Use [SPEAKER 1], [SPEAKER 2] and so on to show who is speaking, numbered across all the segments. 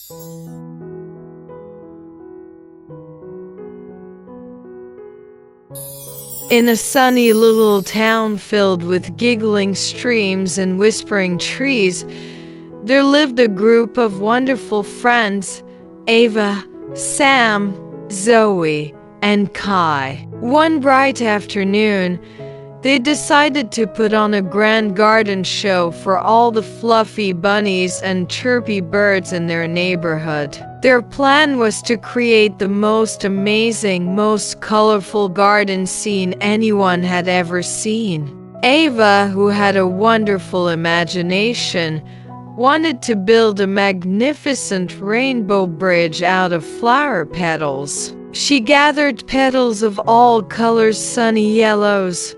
[SPEAKER 1] In a sunny little town filled with giggling streams and whispering trees, there lived a group of wonderful friends: Ava, Sam, Zoe, and Kai. One bright afternoon, they decided to put on a grand garden show for all the fluffy bunnies and chirpy birds in their neighborhood. Their plan was to create the most amazing, most colorful garden scene anyone had ever seen. Ava, who had a wonderful imagination, wanted to build a magnificent rainbow bridge out of flower petals. She gathered petals of all colors: sunny yellows,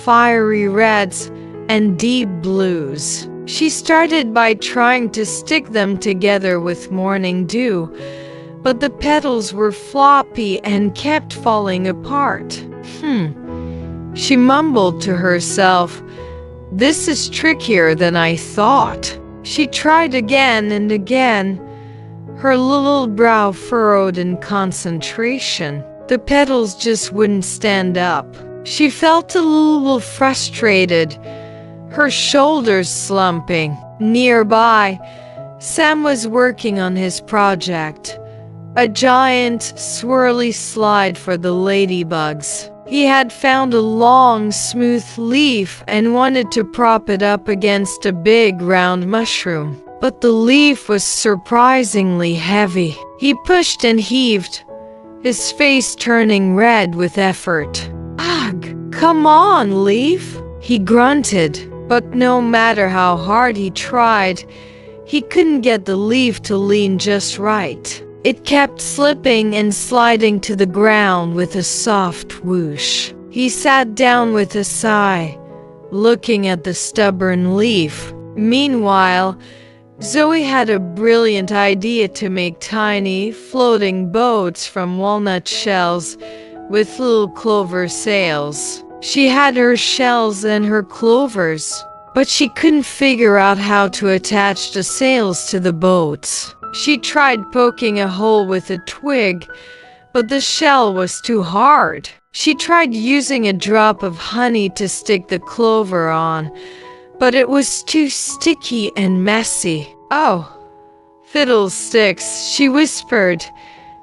[SPEAKER 1] fiery reds, and deep blues. She started by trying to stick them together with morning dew, but the petals were floppy and kept falling apart. She mumbled to herself, "This is trickier than I thought." She tried again and again, her little brow furrowed in concentration. The petals just wouldn't stand up. She felt a little frustrated, her shoulders slumping. Nearby, Sam was working on his project, a giant, swirly slide for the ladybugs. He had found a long, smooth leaf and wanted to prop it up against a big, round mushroom. But the leaf was surprisingly heavy. He pushed and heaved, his face turning red with effort. "Ugh, come on, leaf," he grunted. But no matter how hard he tried, he couldn't get the leaf to lean just right. It kept slipping and sliding to the ground with a soft whoosh. He sat down with a sigh, looking at the stubborn leaf. Meanwhile, Zoe had a brilliant idea to make tiny, floating boats from walnut shells with little clover sails. She had her shells and her clovers, but she couldn't figure out how to attach the sails to the boats. She tried poking a hole with a twig, but the shell was too hard. She tried using a drop of honey to stick the clover on, but it was too sticky and messy. "Oh, fiddlesticks," she whispered,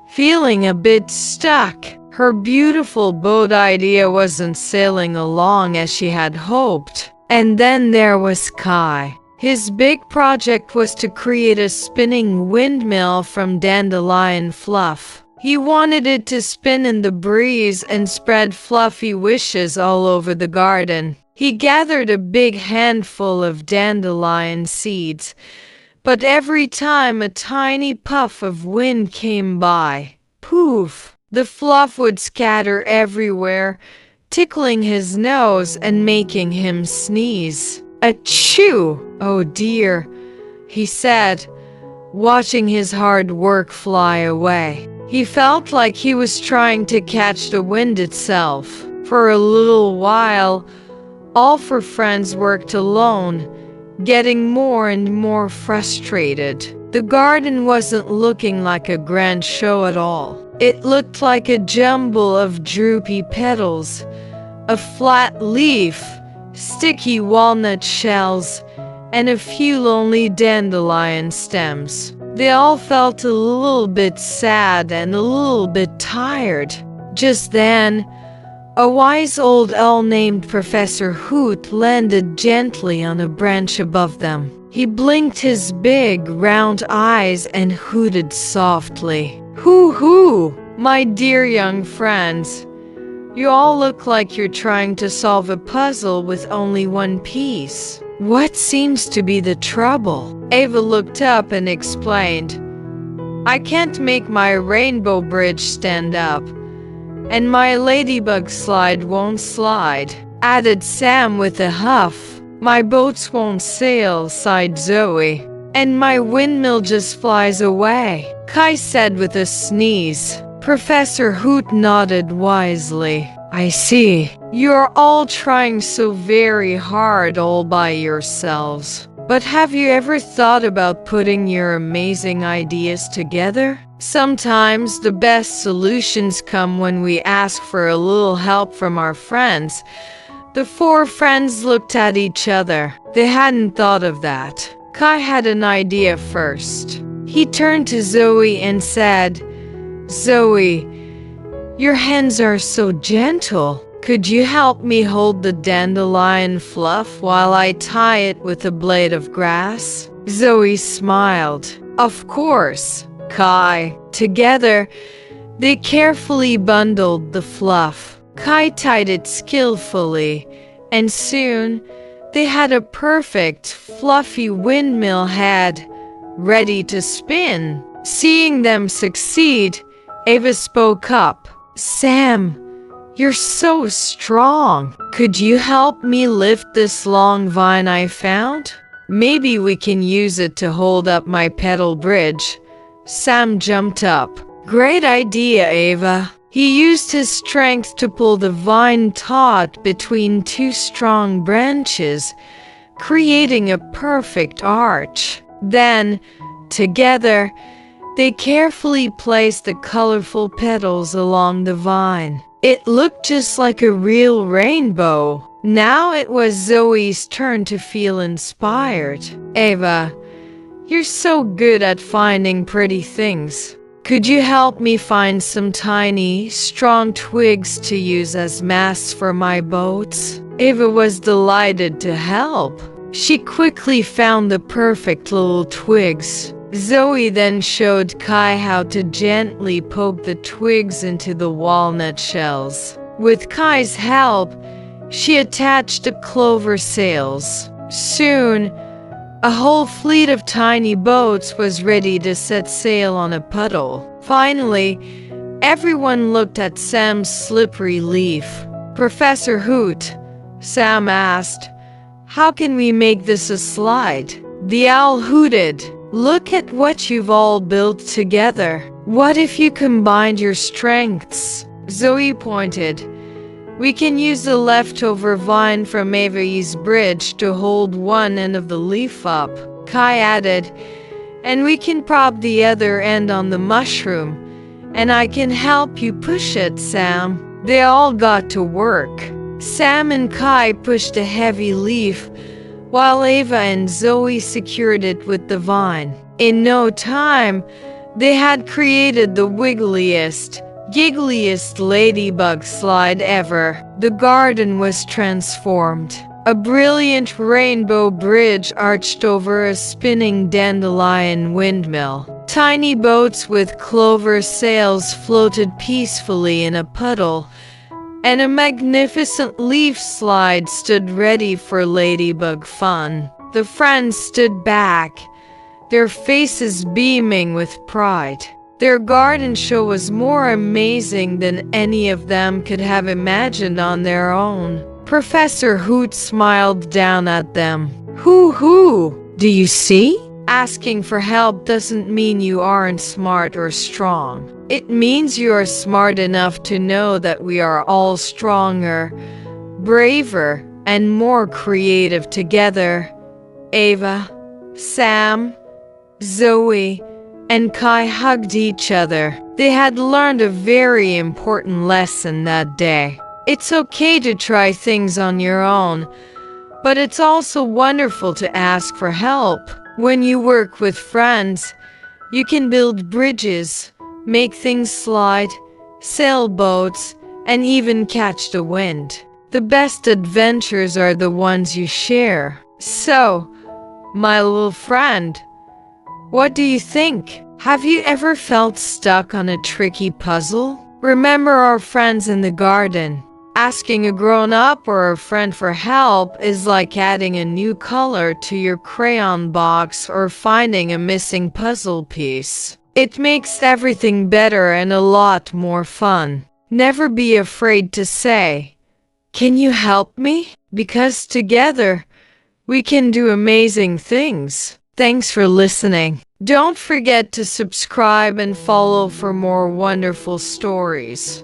[SPEAKER 1] feeling a bit stuck. Her beautiful boat idea wasn't sailing along as she had hoped. And then there was Kai. His big project was to create a spinning windmill from dandelion fluff. He wanted it to spin in the breeze and spread fluffy wishes all over the garden. He gathered a big handful of dandelion seeds, but every time a tiny puff of wind came by, poof, the fluff would scatter everywhere, tickling his nose and making him sneeze. "Achoo! Oh dear," he said, watching his hard work fly away. He felt like he was trying to catch the wind itself. For a little while, all four friends worked alone, getting more and more frustrated. The garden wasn't looking like a grand show at all. It looked like a jumble of droopy petals, a flat leaf, sticky walnut shells, and a few lonely dandelion stems. They all felt a little bit sad and a little bit tired. Just then, a wise old owl named Professor Hoot landed gently on a branch above them. He blinked his big, round eyes and hooted softly. "Hoo-hoo, my dear young friends. You all look like you're trying to solve a puzzle with only one piece. What seems to be the trouble?" Ava looked up and explained, "I can't make my rainbow bridge stand up, and my ladybug slide won't slide," added Sam with a huff. "My boats won't sail," sighed Zoe. "And my windmill just flies away," Kai said with a sneeze. Professor Hoot nodded wisely. "I see. You're all trying so very hard all by yourselves. But have you ever thought about putting your amazing ideas together? Sometimes the best solutions come when we ask for a little help from our friends. The four friends looked at each other. They hadn't thought of that. Kai had an idea first. He turned to Zoe and said, "Zoe, your hands are so gentle. Could you help me hold the dandelion fluff while I tie it with a blade of grass?" Zoe smiled. "Of course, Kai." Together, they carefully bundled the fluff. Kai tied it skillfully, and soon they had a perfect, fluffy windmill head, ready to spin. Seeing them succeed, Ava spoke up. "Sam, you're so strong. Could you help me lift this long vine I found? Maybe we can use it to hold up my pedal bridge." Sam jumped up. "Great idea, Ava." He used his strength to pull the vine taut between two strong branches, creating a perfect arch. Then, together, they carefully placed the colorful petals along the vine. It looked just like a real rainbow. Now it was Zoe's turn to feel inspired. "Ava, you're so good at finding pretty things. Could you help me find some tiny, strong twigs to use as masts for my boats?" Ava was delighted to help. She quickly found the perfect little twigs. Zoe then showed Kai how to gently poke the twigs into the walnut shells. With Kai's help, she attached the clover sails. Soon, a whole fleet of tiny boats was ready to set sail on a puddle. Finally, everyone looked at Sam's slippery leaf. "Professor Hoot," Sam asked, "how can we make this a slide?" The owl hooted. "Look at what you've all built together. What if you combined your strengths?" Zoe pointed. "We can use the leftover vine from Ava's bridge to hold one end of the leaf up," Kai added. "And we can prop the other end on the mushroom. And I can help you push it, Sam." They all got to work. Sam and Kai pushed a heavy leaf, while Ava and Zoe secured it with the vine. In no time, they had created the wiggliest, giggliest ladybug slide ever. The garden was transformed. A brilliant rainbow bridge arched over a spinning dandelion windmill. Tiny boats with clover sails floated peacefully in a puddle, and a magnificent leaf slide stood ready for ladybug fun. The friends stood back, their faces beaming with pride. Their garden show was more amazing than any of them could have imagined on their own. Professor Hoot smiled down at them. "Hoo-hoo! Do you see? Asking for help doesn't mean you aren't smart or strong. It means you are smart enough to know that we are all stronger, braver, and more creative together." Ava, Sam, Zoe, and Kai hugged each other. They had learned a very important lesson that day. It's okay to try things on your own, but it's also wonderful to ask for help. When you work with friends, you can build bridges, make things slide, sail boats, and even catch the wind. The best adventures are the ones you share. So, my little friend, what do you think? Have you ever felt stuck on a tricky puzzle? Remember our friends in the garden. Asking a grown-up or a friend for help is like adding a new color to your crayon box or finding a missing puzzle piece. It makes everything better and a lot more fun. Never be afraid to say, "Can you help me?" Because together, we can do amazing things. Thanks for listening. Don't forget to subscribe and follow for more wonderful stories.